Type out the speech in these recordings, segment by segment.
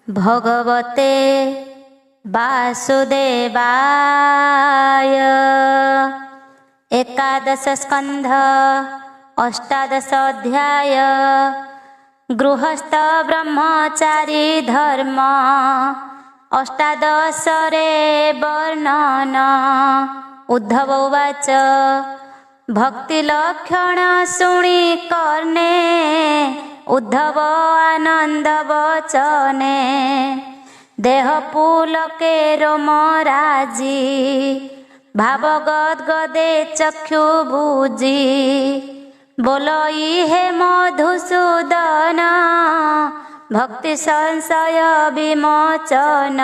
भगवते वासुदेवाय। एकादश स्कंध अष्टादश अध्याय। गृहस्थ ब्रह्मचारी धर्म अष्टादशरे वर्णन। उद्धव उवाच भक्ति लक्षण शुणी कर्णे उद्धव आनंद वचने। देह पुलके रोम राजी भाव गदगदे चक्षु बुझी। बोलई हे मधुसूदन भक्ति संशय विमोचन।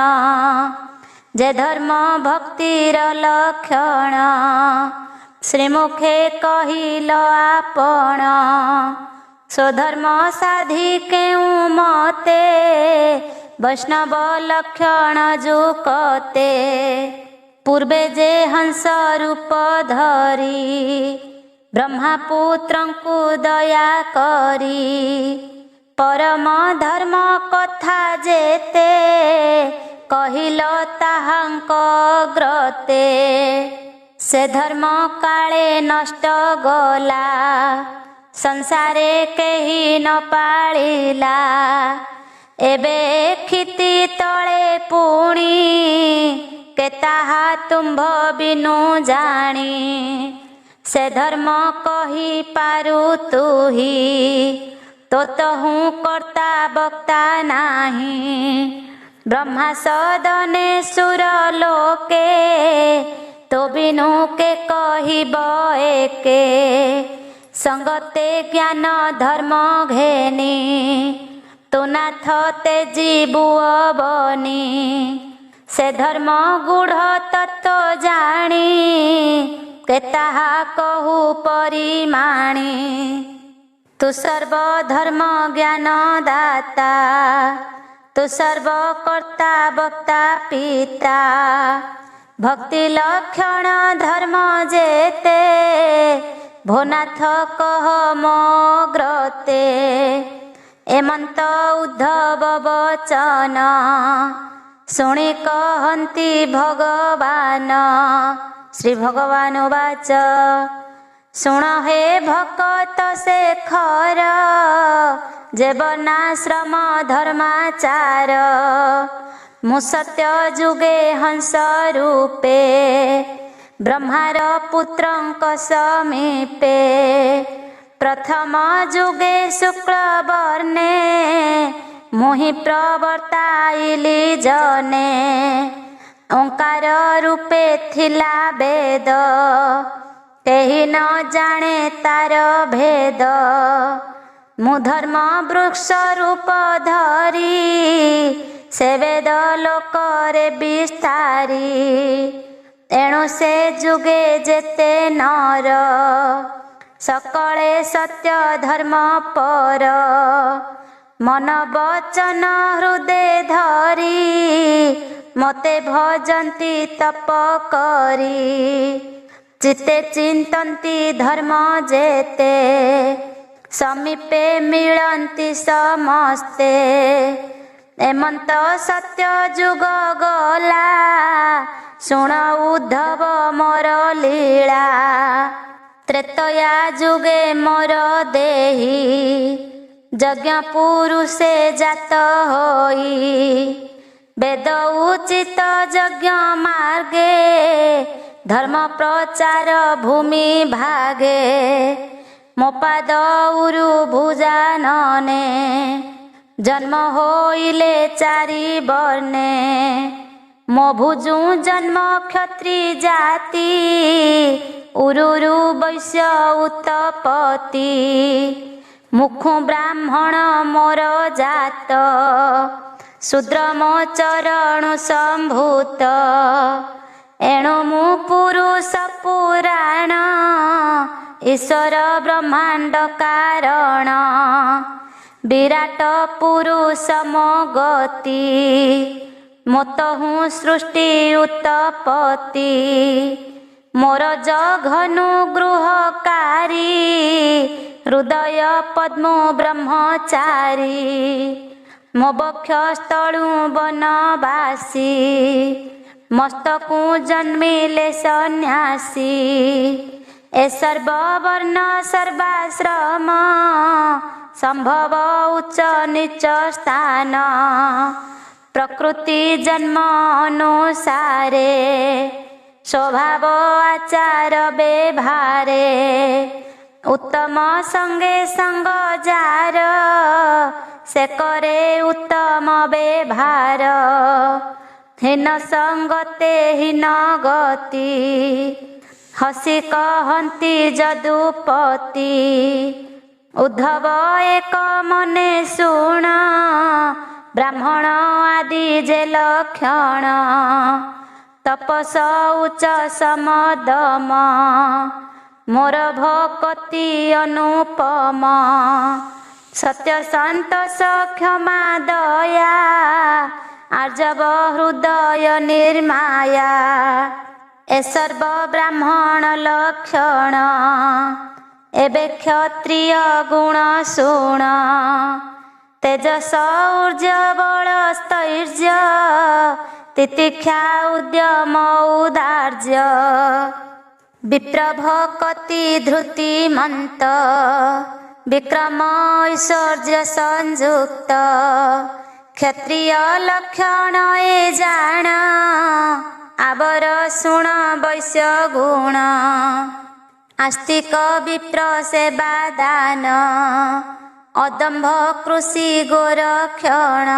जे धर्म भक्तिर लक्षण श्रीमुखे कहिल आपण। स्वधर्म साधि केउ मते वैष्णव लक्षण जुकते। पूर्वे जे हंस रूप धरी ब्रह्मपुत्रंकु दया करी। परम धर्म कथा जेते कहिल ताहांक ग्रते। से धर्म काले नष्ट गला संसारे केही न पाଳିला। एबे क्षिति तले पुणी के ताहा तुम्भ बिनु जानी। से धर्म कही पारु तुही तो तहु कर्ता बक्ता नाही। ब्रह्मा सदने सुर लोके तो बिनु के कहिब एके। संगते ज्ञान धर्म घेनी तो नाथ तेजीबु बनी। से धर्म गूढ़ तत्व जानी के ताहा कहु परिमाणी। तु सर्व धर्म ज्ञान दाता तु सर्व कर्ता बक्ता पिता। भक्ति लक्षण धर्म जेते भोनाथ कह मोग्रते। एमंत उद्धव वचन शुणी कहन्ति भगवान। श्री भगवान उवाच शुण हे भक्त शेखर जे वर्णाश्रम धर्माचार। मु सत्य जुगे हंस रूपे ब्रह्मार पुत्रंक समीपे। प्रथम जुगे शुक्ल वर्णे मुहि प्रवर्ताइली जने। ओंकार रूपे थिला वेद केही न जाने तार भेद। मु धर्म वृक्ष रूप धरी से वेद लोकरे विस्तारी। एणु से जुगे जेते नर सकळे सत्य धर्म पर। मन वचन हृदय धरी मते भजन्ति तप करी। चित्ते चिंतन्ति धर्म जेते समीपे मिलन्ति समस्ते। एमंत सत्य जुग गला शुण उद्धव मोर लीला। त्रेतया जुगे मोर देही यज्ञ पुरुषे जात होई। वेद उचित यज्ञ मार्गे धर्म प्रचार भूमि भागे। मोपाद उरु भुजानने जन्म होइले चारि वर्णे। मो भुजु जन्म क्षत्रि जाति उरुरु वैश्य उत्पत्ति। मुखु ब्राह्मण मोर जात शूद्र मो चरणु संभूत। एणु मु पुरुष पुराण ईश्वर ब्रह्मांड कारण। विराट पुरुष मो गति मोतहु सृष्टि उत्पत्ति। मोर जघनु गृहकारी हृदय पद्म ब्रह्मचारी। ମୋ ବକ୍ଷସ୍ଥଳୁ ବନବାସୀ ମସ୍ତକୁ ଜନ୍ମିଲେ ସନ୍ନ୍ୟାସୀ। ଏ ସର୍ବବର୍ଣ୍ଣ ସର୍ବାଶ୍ରମ ସମ୍ଭବ ଉଚ୍ଚ ନିଚ ସ୍ଥାନ। ପ୍ରକୃତି ଜନ୍ମ ଅନୁସାରେ ସ୍ୱଭାବ ଆଚାର ବ୍ୟବହାରେ। ଉତ୍ତମ ସଙ୍ଗେ ସଙ୍ଗ ଯାର ସେ କରେ ଉତ୍ତମ ବ୍ୟବହାର। ହୀନ ସଙ୍ଗତେ ହୀନ ଗତି ହସି କହନ୍ତି ଯଦୁପତି। ଉଦ୍ଧବ ଏକ ମନେ ଶୁଣ ବ୍ରାହ୍ମଣ ଆଦି ଯେ ଲକ୍ଷଣ। ତପସ ଉଚ୍ଚ ସମଦମ ମୋର ଭକତି ଅନୁପମ। ସତ୍ୟ ସନ୍ତୋଷ କ୍ଷମା ଦୟା ଆର୍ଜବ ହୃଦୟ ନିର୍ମାୟା। ଏ ସର୍ବ ବ୍ରାହ୍ମଣ ଲକ୍ଷଣ ଏବେ କ୍ଷତ୍ରିୟ ଗୁଣ ଶୁଣ। ତେଜ ସୌର୍ଯ୍ୟ ବଳ ସ୍ଥୈର୍ଯ୍ୟ ତିତିକ୍ଷା ଉଦ୍ୟମ ଉଦାର୍ଯ୍ୟ। ବିପ୍ର ଭକତି ଧୃତିମନ୍ତ ବିକ୍ରମ ଐଶ୍ୱର୍ଯ୍ୟ ସଂଯୁକ୍ତ। କ୍ଷତ୍ରିୟ ଲକ୍ଷଣ ଏ ଜାଣ ଆବର ଶୁଣ ବୈଶ୍ୟ ଗୁଣ। ଆସ୍ତିକ ବିପ୍ର ସେବା ଦାନ ଅଦମ୍ଭ କୃଷି ଗୋରକ୍ଷଣ।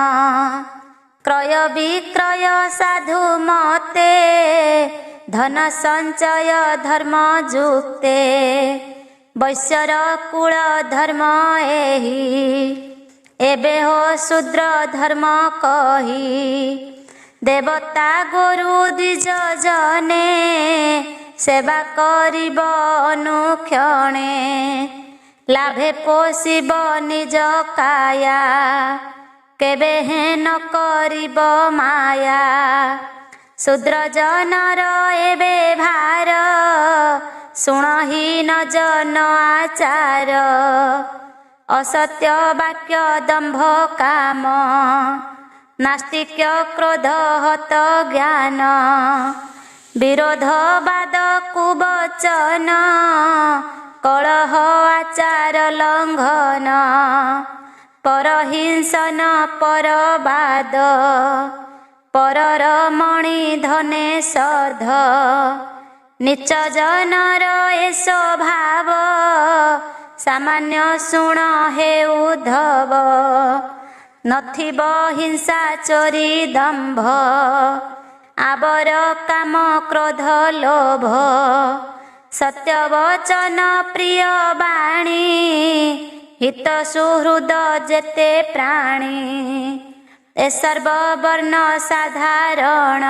କ୍ରୟ ବିକ୍ରୟ ସାଧୁ ମତେ ଧନ ସଞ୍ଚୟ ଧର୍ମ ଯୁକ୍ତେ। ବୈଶ୍ୟର କୁଳ ଧର୍ମ ଏହି ଏବେ ହୋ ଶୂଦ୍ର ଧର୍ମ କହି। ଦେବତା ଗୋରୁ ଦ୍ୱିଜ ଜନେ ସେବା କରିବ ଅନୁକ୍ଷଣେ। ଲାଭେ ପୋଷିବ ନିଜ କାୟା କେବେ ହେନ କରିବ ମାୟା। ଶୂଦ୍ର ଜନର ଏବେ ଭାର ଶୁଣହୀନ ଜନ ଆଚାର। ଅସତ୍ୟ ବାକ୍ୟ ଦମ୍ଭ କାମ ନାସ୍ତିକ୍ୟ କ୍ରୋଧ ହତ ଜ୍ଞାନ। ବିରୋଧ ବାଦ କୁବଚନ କଳହ ଆଚାର ଲଙ୍ଘନ। ପରହିଂସନ ପରବାଦ ପରର ମଣି ଧନେ ସର୍ଦ୍ଧ। ନିଚ ଜନର ଏ ସ୍ୱଭାବ ସାମାନ୍ୟ ଶୁଣ ହେ ଉଦ୍ଧବ। ନଥିବ ହିଂସା ଚୋରି ଦମ୍ଭ ଆବର କାମ କ୍ରୋଧ ଲୋଭ। ସତ୍ୟ ବଚନ ପ୍ରିୟ ବାଣୀ ହିତ ସୁହୃଦ ଯେତେ ପ୍ରାଣୀ। ଏ ସର୍ବବର୍ଣ୍ଣ ସାଧାରଣ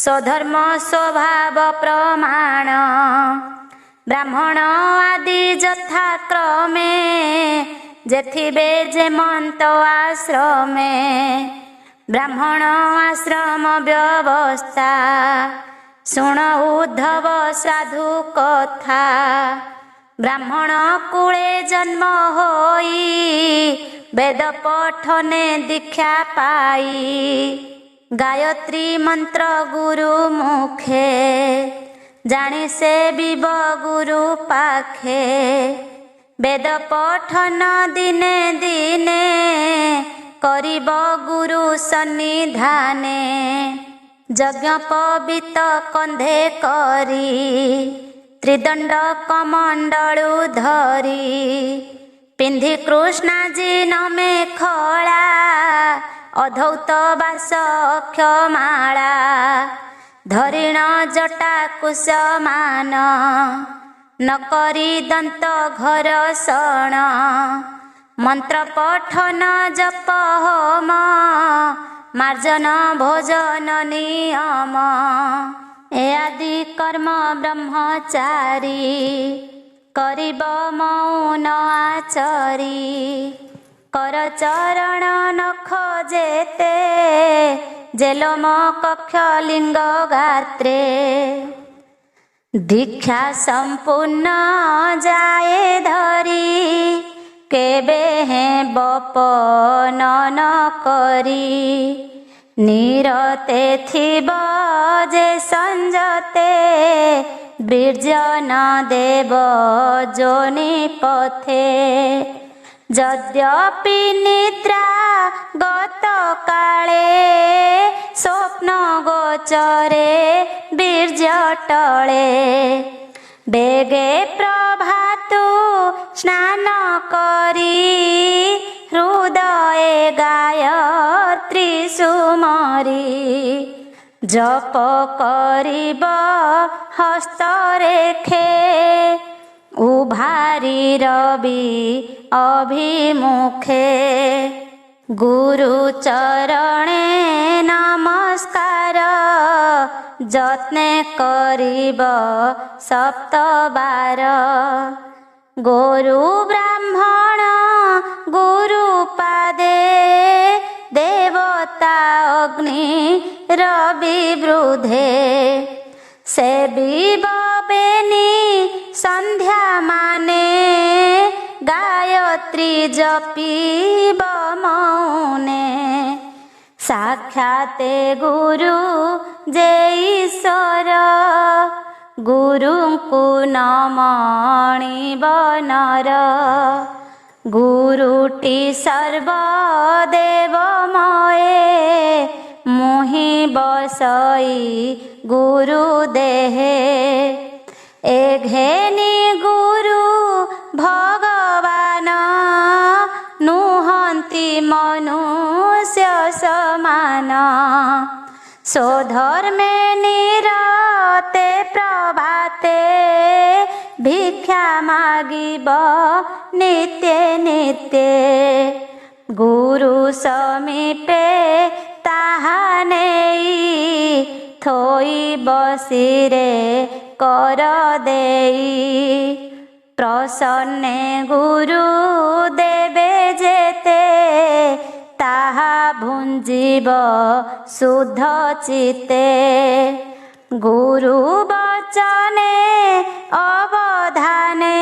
ସ୍ୱଧର୍ମ ସ୍ୱଭାବ ପ୍ରମାଣ। ବ୍ରାହ୍ମଣ ଆଦି ଯଥାକ୍ରମେ ଯେଥିବେ ଯେମନ୍ତ ଆଶ୍ରମେ। ବ୍ରାହ୍ମଣ ଆଶ୍ରମ ବ୍ୟବସ୍ଥା ଶୁଣ ଉଦ୍ଧବ ସାଧୁ କଥା। ବ୍ରାହ୍ମଣ କୁଳେ ଜନ୍ମ ହୋଇ ବେଦ ପଠନେ ଦୀକ୍ଷା ପାଇ। ଗାୟତ୍ରୀ ମନ୍ତ୍ର ଗୁରୁ ମୁଖେ ଜାଣି ସେ ବିବ ଗୁରୁ ପାଖେ। ବେଦ ପଠନ ଦିନେ ଦିନେ କରିବ ଗୁରୁ ସନ୍ନିଧାନେ। ଯଜ୍ଞ ପବିତ କନ୍ଧେ କରି ତ୍ରିଦଣ୍ଡ କମଣ୍ଡଳୁ ଧରି। ପିନ୍ଧି କୃଷ୍ଣାଜୀ ନମେ ଖଳା ଅଧୌତ ବାସ ଅକ୍ଷମାଳା। ଧରିଣ ଜଟା କୁଶମାନ ନ କରି ଦନ୍ତ ଘର ସଣ। ମନ୍ତ୍ର ପଠନ ଜପ ହୋମ ମାର୍ଜନ ଭୋଜନ ନିୟମ। ଏ ଆଦି କର୍ମ ବ୍ରହ୍ମଚାରୀ କରିବ ମୌନ ଆଚରି। କର ଚରଣ ନଖ ଯେତେ ଜେଲୋମ କକ୍ଷ ଲିଙ୍ଗ ଗାତ୍ରେ। ଦୀକ୍ଷା ସମ୍ପୂର୍ଣ୍ଣ ଯାଏ ଧରି केबे हैं बपनन करी निरते थिब जे संजते बीर्य न देव जोनि पथे यद्यपि निद्रा गत काले स्वप्न गोचरे बीर्य टळे बेगे प्रभातु स्नान करी हृदय गायत्री सुमरी जप करिब हस्तरेखे उभारी रवि अभिमुखे गुरु चरणे नमस्कार जत्ने करिब सप्तबार गुरु ब्राह्मण गुरु पादे देवता अग्नि रवि वृधे सेविब बेनी संध्या माने गायत्री जपीब मौने साक्षाते गुरु जे ईश्वर गुरुंकु नमणिब नर गुरुटी सर्वदेवमये मुहि बसई गुरु देहे एघेनि गुरु भगवान नुहन्ति मनुष्य समान स्वधर्मे निरते प्रभाते भिक्षा मागिब नित्य नित्य गुरु समीपे ताहा नेई थोई बसिरे कर देई प्रसन्ने गुरु देवे जेते ताहा भुंजीब शुद्ध चिते गुरु वचने अवधाने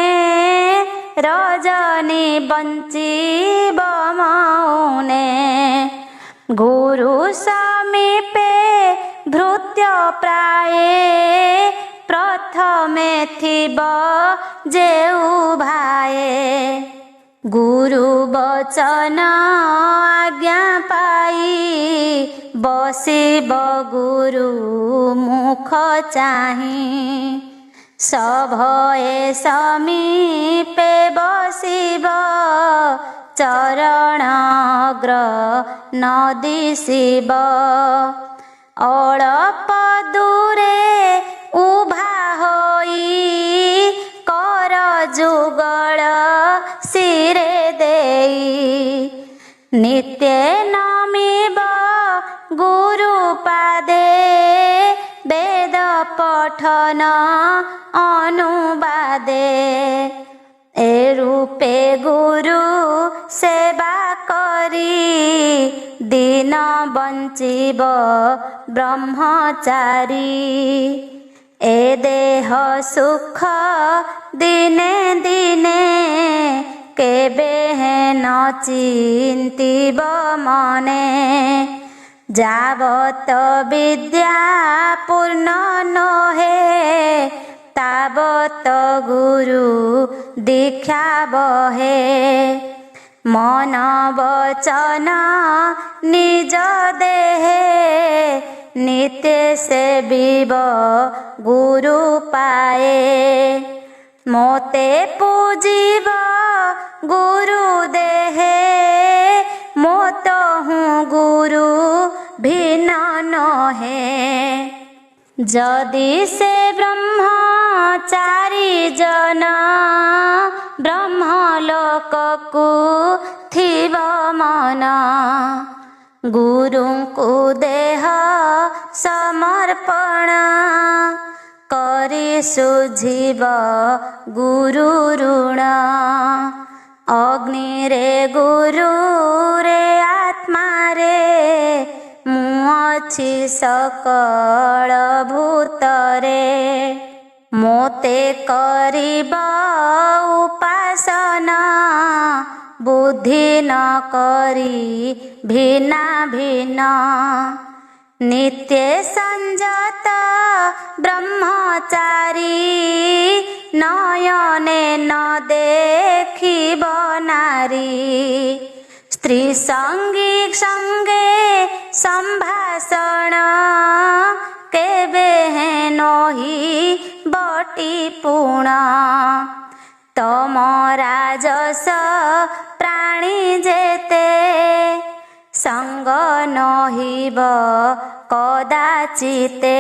रजनी बंचीब मौने गुरु समीपे भृत्य प्राये प्रथमे थिब जेउ भाए गुरु वचन आज्ञा पाई बसिब गुरु मुख चाही सभये समीपे बसिब चरण अग्र न दिशिब अळप दूरे उभा होई कर जुगल सिरे देई नित्य नमिब गुरु पादे वेद पठन अनुवादे ए रूपे गुरु सेवा करी दिन बंचिब ब्रह्मचारी ए देह सुख दिने दिने केबे न चिंतिब मने जावत विद्या पूर्ण नहे तावत गुरु दीक्षा बहे मन वचन निज देहे नित्य सेविब गुरु पाए मोते पूजिब गुरु देहे मोत हूँ गुरु भिन्न नहे जदि से ब्रह्मचारी जन ब्रह्मलोककु थिब मन गुरुंकु देह समर्पण करी सुझिब गुरु ऋण अग्नि रे गुरु रे आत्मा रे मुअछि सकल भूतरे मोते करिब उपासना बुद्धि न करी भिन्ना भिन्न नित्य संयत ब्रह्मचारी नयने न देखिब नारी स्त्री संगी संगे संभाषण केबे है नही बटी पुण तम राजस प्राणी जेते संग नहिब कदाचिते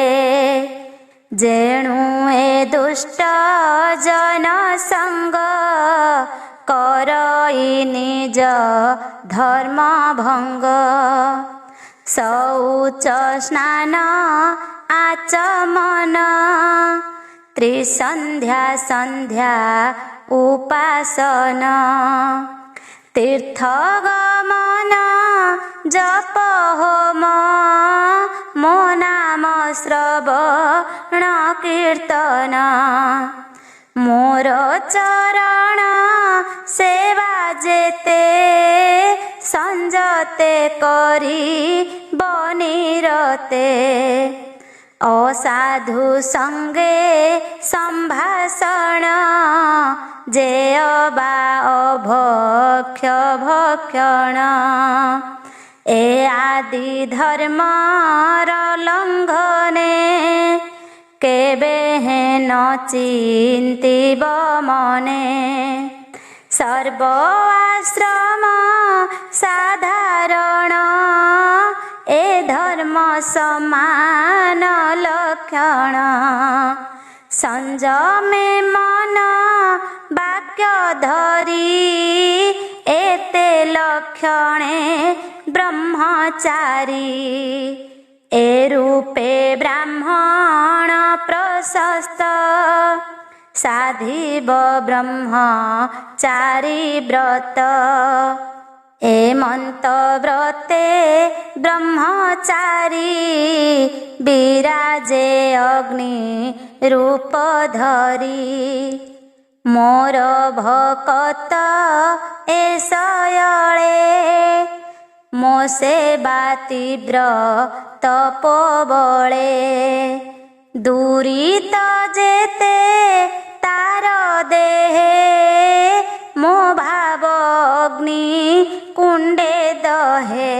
जेणु ए दुष्ट जन संग करई निज धर्म भंग शौच स्नान आचमन त्रिसंध्या संध्या उपासन तीर्थ गमन जप होम मो नाम श्रवण कीर्तन मोर चरण सेवा जेते संजते करी बनिरते असाधु संगे संभाषण जे अबा अभक्ष्य भक्षण ए आदि धर्म लंघने केबे हे न चिंतिब मने सर्व आश्रम साधारण ए धर्म समान लक्षण संजमे मन वाक्य धरी एते लक्षणे ब्रह्मचारी ए रूपे ब्राह्मण प्रशस्त साधिब ब्रह्मचारी व्रत एमंत व्रते ब्रह्मचारी विराजे अग्नि रूप धरी मोर भकत ए सयळे मो सेवा तीव्र तपोबळे दूरित जेते तार देहे मो भाव अग्नि कुंडे दहे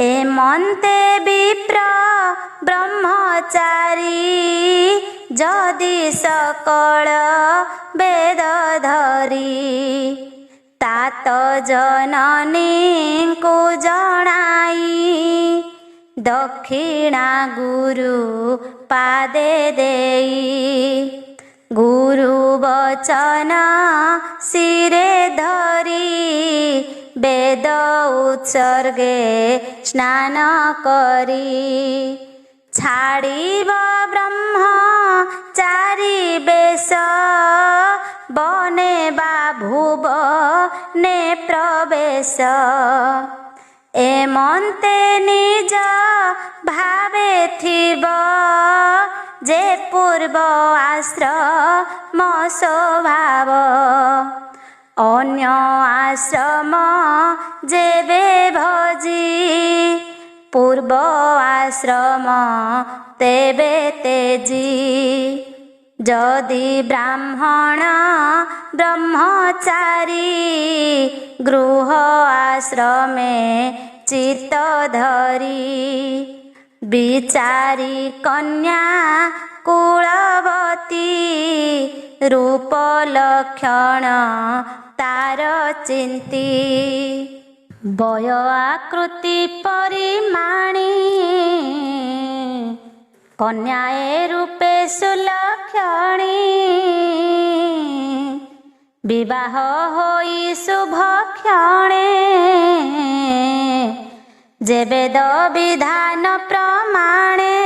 एमंते विप्र ब्रह्मचारी जदि सकल वेद धरी तात जननी को जनाई दक्षिणा गुरु पादे देई गुरु वचन सिरे धरी वेद उत्सर्गे स्नान करी छाड़िब ब्रह्मचारी बेश बने बा भुवने प्रवेश एमंते निज भावे थिब जे पूर्व आश्रम स्वभाव अन्य आश्रम जेबे भजी पूर्व आश्रम तेबे तेजी जदि ब्राह्मण ब्रह्मचारी गृह आश्रमे चित्त धरी विचारी कन्या कुलवती रूप लक्षण तार चिंती बय आकृति परिमाणी कन्याए रूपे सुलक्षणी विवाह होई शुभ क्षणे जे वेद विधान प्रमाणे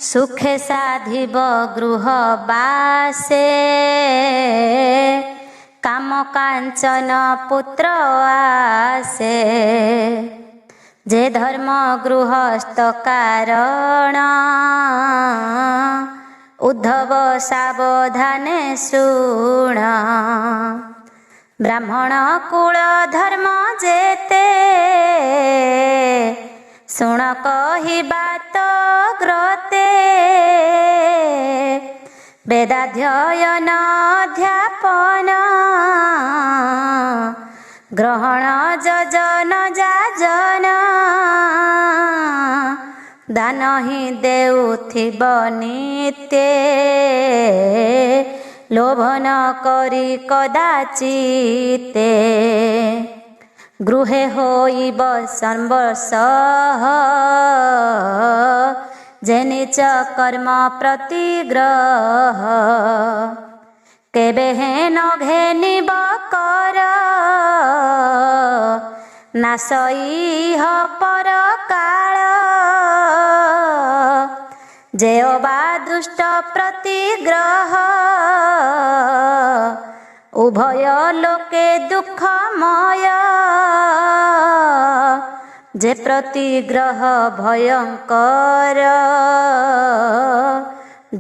सुखे साधिब गृह बासे काम कांचन पुत्र आसे जे धर्म गृहस्थ कारण उद्धव सावधाने शुण ब्राह्मण कुल धर्म जेते शुण कहवा तो ग्रते वेदाध्ययन अध्यापन ग्रहण जजन जाजन दान ही देउथिब नित्य लोभ न करी कदाचिते गृहे होइब संवर्षः जे निच कर्म प्रतिग्रह केबे हेन घेनिब कर नासईह पर काल जे अबा दुष्ट प्रतिग्रह उभय लोके दुःखमय जे प्रतिग्रह भयंकर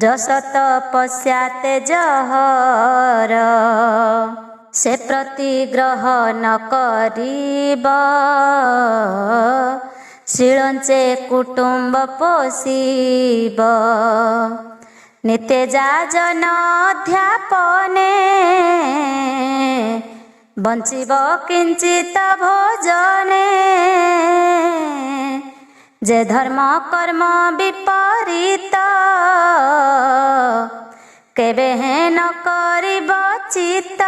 जसत पश्याते जहर से प्रतिग्रह न करीब शीलंचे कुटुंब पोषिब नित्य जाजन अध्यापने बंचिब किंचित भोजने जे धर्म कर्म विपरीत केबे हेन करिब चित्त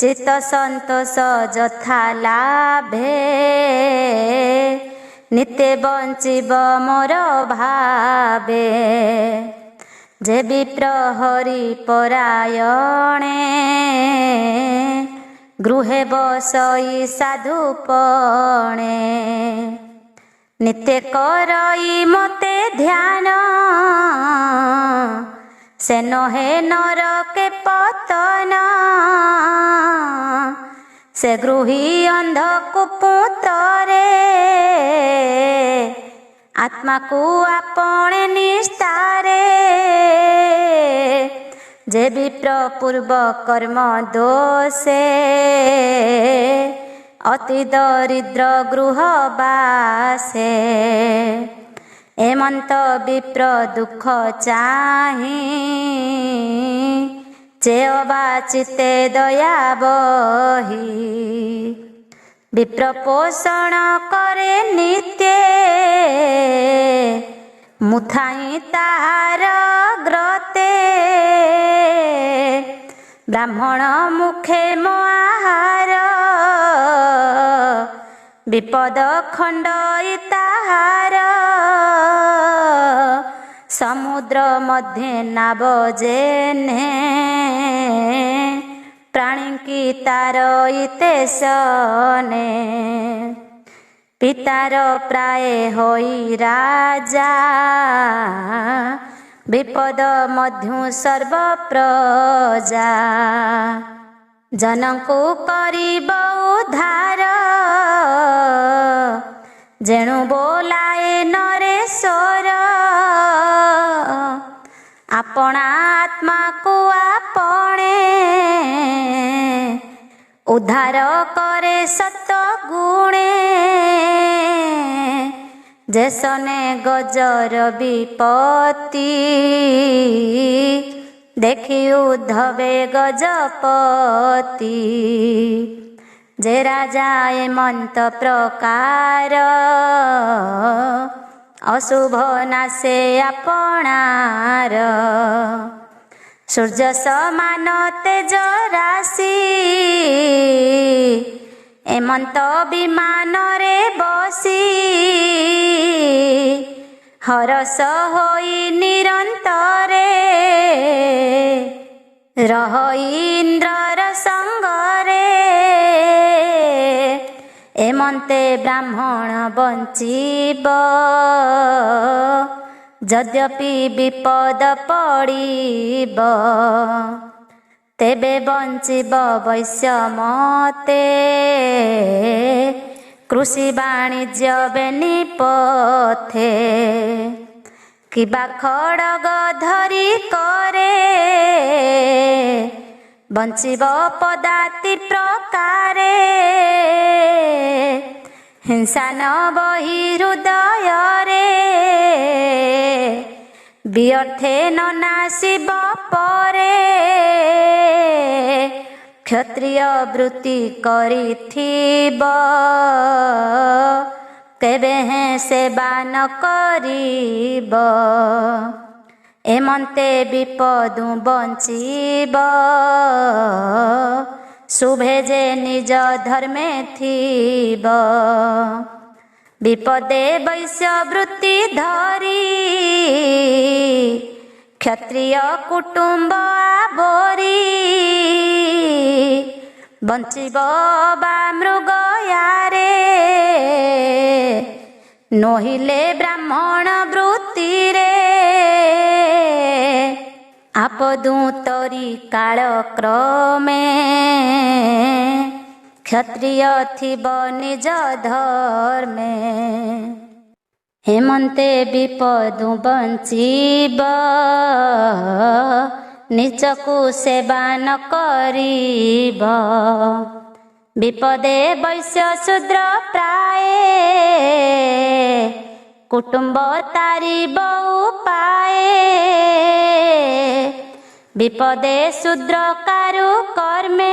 चित्त संतोष जथा लाभे नित्य बंचिब मोर भावे जे विप्र हरि परायणे गृहे बसई साधुपणे नित्य करई मते ध्यान से नहे नरके पतन से गृही अंध कुपुतरे आत्मा को आपणे निस्तारे जे विप्र पूर्व कर्म दोषे अति दरिद्र गृह बासे एमंत विप्र दुख चाहि चेअबा चित्ते दया बही विप्र पोषण करे नित्य मुथाई ताहार ग्रते ब्राह्मण मुखे मो आहार विपद खंडई ताहार समुद्र मध्य नाव जेने प्राणी की तारईते सने पितार प्राय होई राजा विपद मध्यु सर्व प्रजा जनकु करिब उद्धार जेणु बोलाए नरेश्वर अपना आत्मा को आपणे उद्धार करे सत गुणे जैसने गजर विपत्ति देखी उद्धवे गजपति जे राजा एमंत प्रकार अशुभ नासे आपणार सूर्य समान तेज राशि एमंत विमान रे बसी हरस होई निरंतरे रह इंद्रर संगरे एमंते ब्राह्मण बंचिब यद्यपि विपद पड़िब तेबे बंचिब वैश्य मते कृषि वाणिज्य बेनी पथे किबा खड़ग धरी करे ବଞ୍ଚିବ ପଦାତି ପ୍ରକାରେ ହିଂସା ନ ବହି ହୃଦୟରେ ବ୍ୟର୍ଥେ ନ ନାଶିବ ପରେ କ୍ଷତ୍ରିୟ ବୃତ୍ତି କରିଥିବ କେବେ ହେଁ ସେବା ନ କରିବ ଏମନ୍ତେ ବିପଦୁ ବଞ୍ଚିବ ଶୁଭେ ଯେ ନିଜ ଧର୍ମେ ଥିବ ବିପଦେ ବୈଶ୍ୟ ବୃତ୍ତି ଧରି କ୍ଷତ୍ରିୟ କୁଟୁମ୍ବ ଆବୋରି ବଞ୍ଚିବ ବା ମୃଗୟାରେ ନୋହିଲେ ବ୍ରାହ୍ମଣ ବୃତ୍ତିରେ ଆପଦୁ ତରି କାଳ କ୍ରମେ କ୍ଷତ୍ରିୟ ଥିବ ନିଜ ଧର୍ମେ ହେମନ୍ତେ ବିପଦୁ ବଞ୍ଚିବ ନିଜକୁ ସେବା ନ କରିବ ବିପଦେ ବୈଶ୍ୟ ଶୂଦ୍ର ପ୍ରାୟେ କୁଟୁମ୍ବ ତାରିବ ଉପାଏ ବିପଦେ ଶୂଦ୍ର କାରୁ କର୍ମେ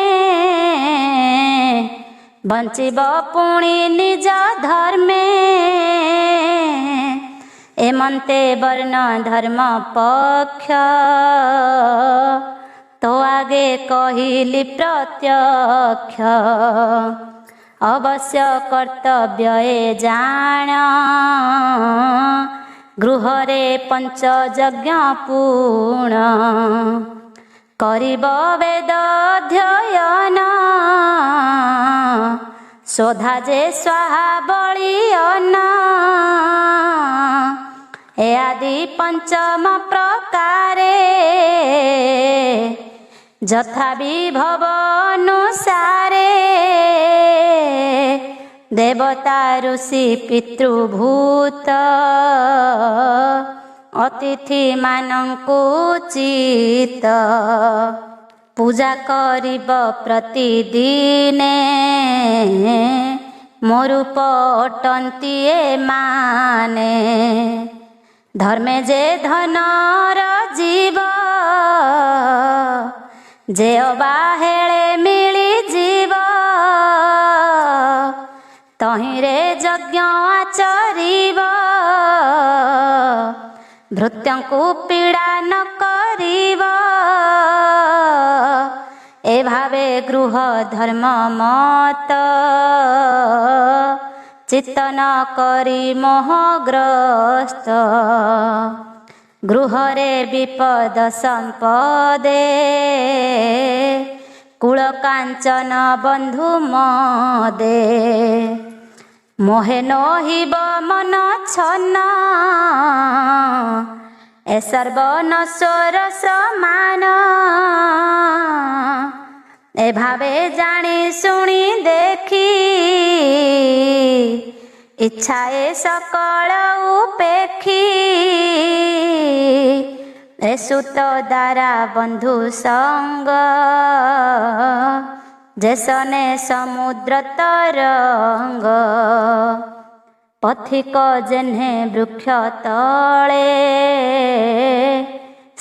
ବଞ୍ଚିବ ପୁଣି ନିଜ ଧର୍ମେ ଏମନ୍ତେ ବର୍ଣ୍ଣ ଧର୍ମ ପକ୍ଷ ତୋ ଆଗେ କହିଲି ପ୍ରତ୍ୟକ୍ଷ ଅବଶ୍ୟ କର୍ତ୍ତବ୍ୟ ଏ ଜାଣ ଗୃହରେ ପଞ୍ଚଯଜ୍ଞ ପୂର୍ଣ୍ଣ କରିବ ବେଦ ଅଧ୍ୟୟନ ଶୋଧା ଯେ ସ୍ୱାହା ବଳି ଅନ୍ନ ଏ ଆଦି ପଞ୍ଚମ ପ୍ରକାରେ ଯଥା ବିଭବ ଅନୁସାରେ ଦେବତା ଋଷି ପିତୃଭୂତ ଅତିଥି ମାନଙ୍କୁ ଉଚିତ ପୂଜା କରିବ ପ୍ରତିଦିନେ ମୋ ରୂପ ଅଟନ୍ତି ଏମାନେ ଧର୍ମେ ଯେ ଧନର ଜୀବ ଯେ ଅବାହେଳେ ମିଳିଯିବ ତହିଁରେ ଯଜ୍ଞ ଆଚରିବ ଭୃତ୍ୟଙ୍କୁ ପୀଡ଼ା ନ କରିବ ଏ ଭାବେ ଗୃହ ଧର୍ମ ମତ ଚିତ୍ତନ କରି ମୋହଗ୍ରସ୍ତ ଗୃହରେ ବିପଦ ସମ୍ପଦେ କୁଳ କାଞ୍ଚନ ବନ୍ଧୁ ମଦେ ମୋହେ ନହିବ ମନ ଛନ୍ନ ଏ ସର୍ବନଶ୍ୱର ସମାନ ଏ ଭାବେ ଜାଣି ଶୁଣି ଦେଖି ଇଚ୍ଛା ଏ ସକଳ ଉପେକ୍ଷି ଏ ସୁତ ଦ୍ୱାରା ବନ୍ଧୁ ସଙ୍ଗ ଯେସନେ ସମୁଦ୍ର ତରଙ୍ଗ ପଥିକ ଯେହ୍ନେ ବୃକ୍ଷ ତଳେ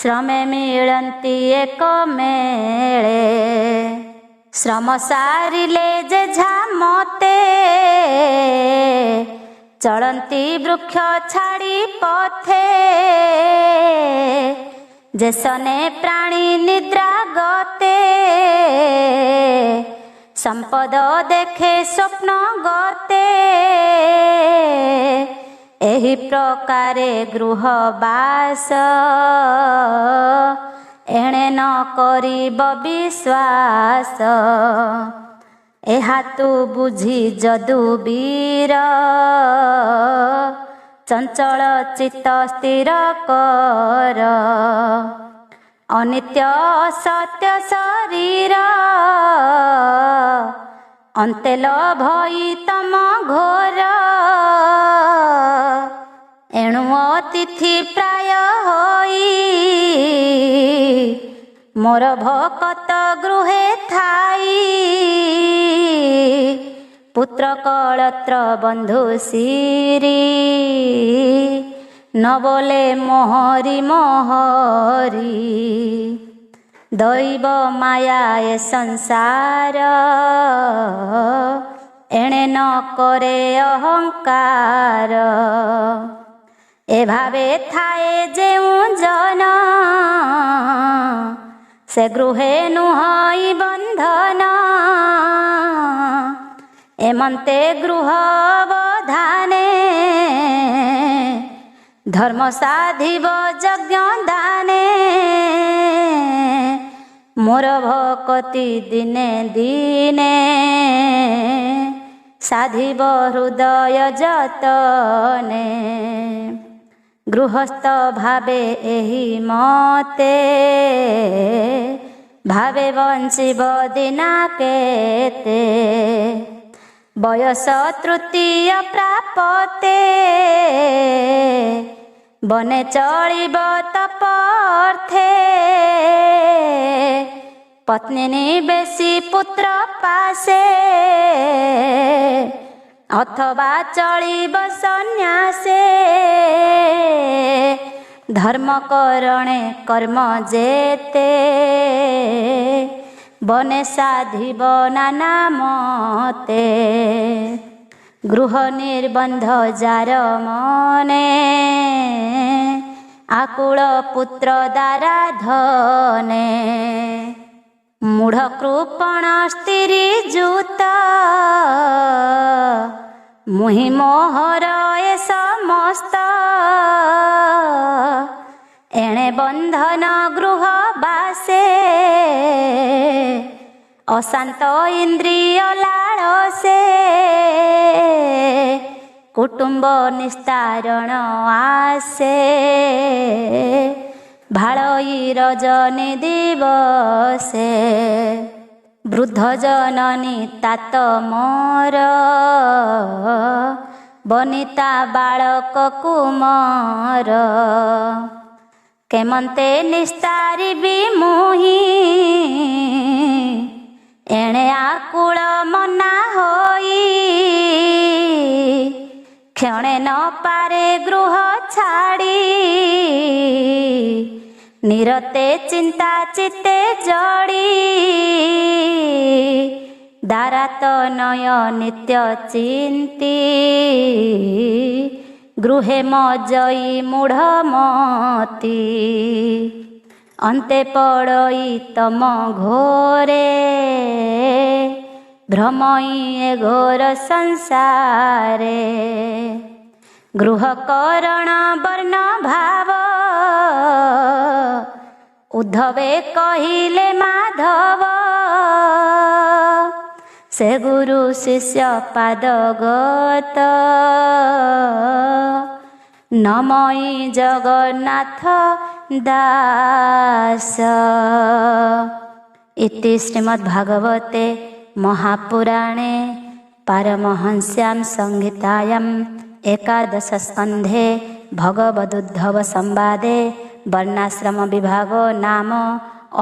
ଶ୍ରମେ ମିଳନ୍ତି ଏକ ମେଳେ ଶ୍ରମ ସାରିଲେ ଯେଝା ମତେ ଚଳନ୍ତି ବୃକ୍ଷ ଛାଡ଼ି ପଥେ ଯେସନେ ପ୍ରାଣୀ ନିଦ୍ରା ଗତେ ସମ୍ପଦ ଦେଖେ ସ୍ୱପ୍ନ ଗତେ ଏହି ପ୍ରକାରେ ଗୃହ ବାସ ଏଣେ ନ କରିବ ବିଶ୍ୱାସ ଏହା ତୁ ବୁଝି ଯଦୁବୀର ଚଞ୍ଚଳ ଚିତ୍ତ ସ୍ଥିର କର ଅନିତ୍ୟ ଅସତ୍ୟ ଶରୀର ଅନ୍ତେ ଲଭଇ ତମ ଘୋର ଏଣୁ ଅତିଥି ପ୍ରାୟ ହୋଇ मोर भकत गृहे थाई पुत्र कलत्र बंधु सिरी न बोले मोहरी मोहरी दैव माया ए संसार एणे न करे अहंकार ए भावे थाए जेउ जन से गृहे नुहई बंधन एमंते गृह बधाने धर्म साधिब यज्ञ दाने मोर भकति दिने दिने साधिब हृदय जतने गृहस्थ भावे एहि मते भावे बंचिब दिना केते बयस तृतीय प्रापते बने चलिब तपर्थे पत्नी निवेशी पुत्र पासे अथवा चलिब सन्यासे धर्म करणे कर्म जेते बने साधिब नाना मते गृह निर्बंध जार मने आकुल पुत्र दाराधने मूढ़ कृपण स्त्री जूत मुहि मोहर ए समस्त एणे बंधन गृह बासे अशांत इंद्रिय लालसे कुटुंब निस्तारण आसे भाळई रजनी दिवसे वृद्ध जननी तात मोर बनिता बालक कुमार केमंते निस्तारी मुही एणे आकुल मना होई क्षणे न पारे गृह छाड़ी निरते चिंता चित्ते जड़ी दारात नय नित्य चिंती गृहे मजई मूढ़मती अंते पड़ई तम घोरे भ्रमई ए घोर संसारे गृहकरण वर्ण भाव उद्धवे कहिले माधव से गुरु शिष्य पादगत नमई जगन्नाथ दास। इति श्रीमद्भागवते महापुराणे पारमहंस्यां संहितायां एकादश स्कन्धे भगवदुद्धव संवादे वर्णाश्रम विभागो नाम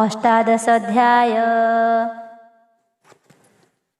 18 अध्याय।